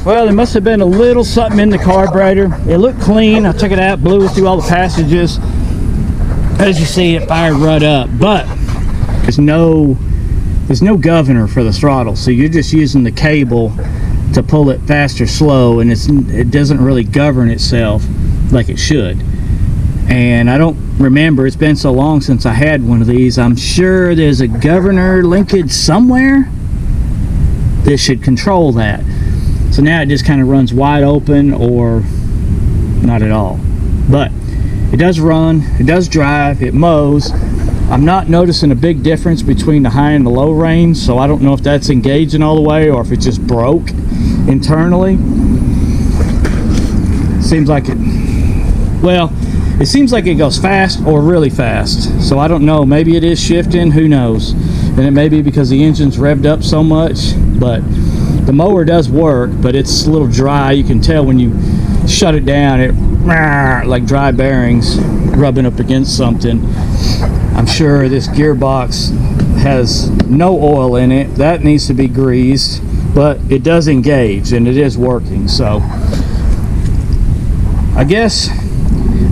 Well, there must have been a little something in the carburetor. It looked clean. I took it out, blew it through all the passages. As you see, it fired right up. But there's no governor for the throttle, so you're just using the cable to pull it fast or slow, and it doesn't really govern itself like it should. And I don't remember, it's been so long since I had one of these. I'm sure there's a governor linkage somewhere that should control that. So now it just kind of runs wide open or not at all. But it does run, it does drive, it mows. I'm not noticing a big difference between the high and the low range, so I don't know if that's engaging all the way or if it just broke internally. Seems like it, well, it seems like it goes fast or really fast. So I don't know, maybe it is shifting, who knows. And it may be because the engine's revved up so much, but the mower does work, but it's a little dry. You can tell when you shut it down, it like dry bearings rubbing up against something. I'm sure this gearbox has no oil in it. That needs to be greased, but it does engage and it is working. So I guess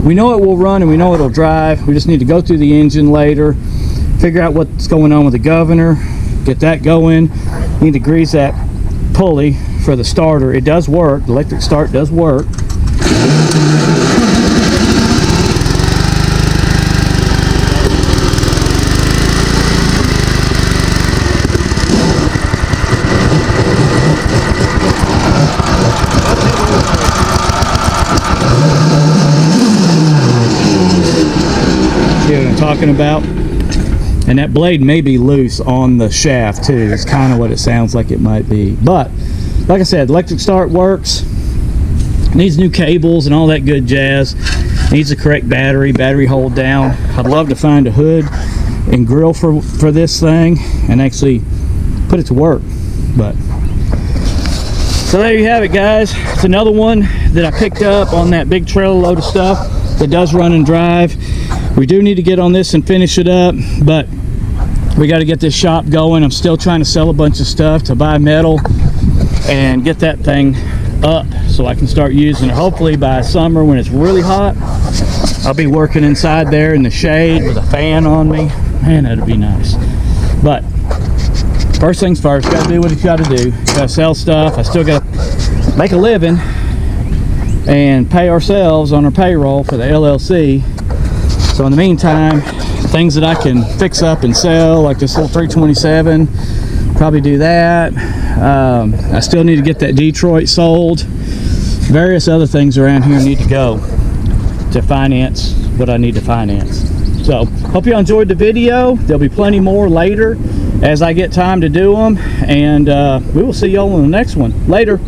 we know it will run and we know it'll drive. We just need to go through the engine later, figure out what's going on with the governor, get that going. Need to grease that pulley for the starter. It does work. The electric start does work. See what I'm talking about? And that blade may be loose on the shaft too. It's kind of what it sounds like it might be. But like I said, electric start works. Needs new cables and all that good jazz. Needs the correct battery hold down. I'd love to find a hood and grill for this thing and actually put it to work. But so there you have it, guys. It's another one that I picked up on that big trailer load of stuff that does run and drive. We do need to get on this and finish it up, but we got to get this shop going. I'm still trying to sell a bunch of stuff to buy metal and get that thing up so I can start using it. Hopefully by summer when it's really hot, I'll be working inside there in the shade with a fan on me. Man, that'd be nice. But first things first, gotta do what you gotta do. Gotta sell stuff. I still gotta make a living and pay ourselves on our payroll for the LLC. So in the meantime, things that I can fix up and sell, like this little 327, probably do that. I still need to get that Detroit sold. Various other things around here need to go to finance what I need to finance. So hope you enjoyed the video. There'll be plenty more later as I get time to do them, and we will see y'all in the next one. Later.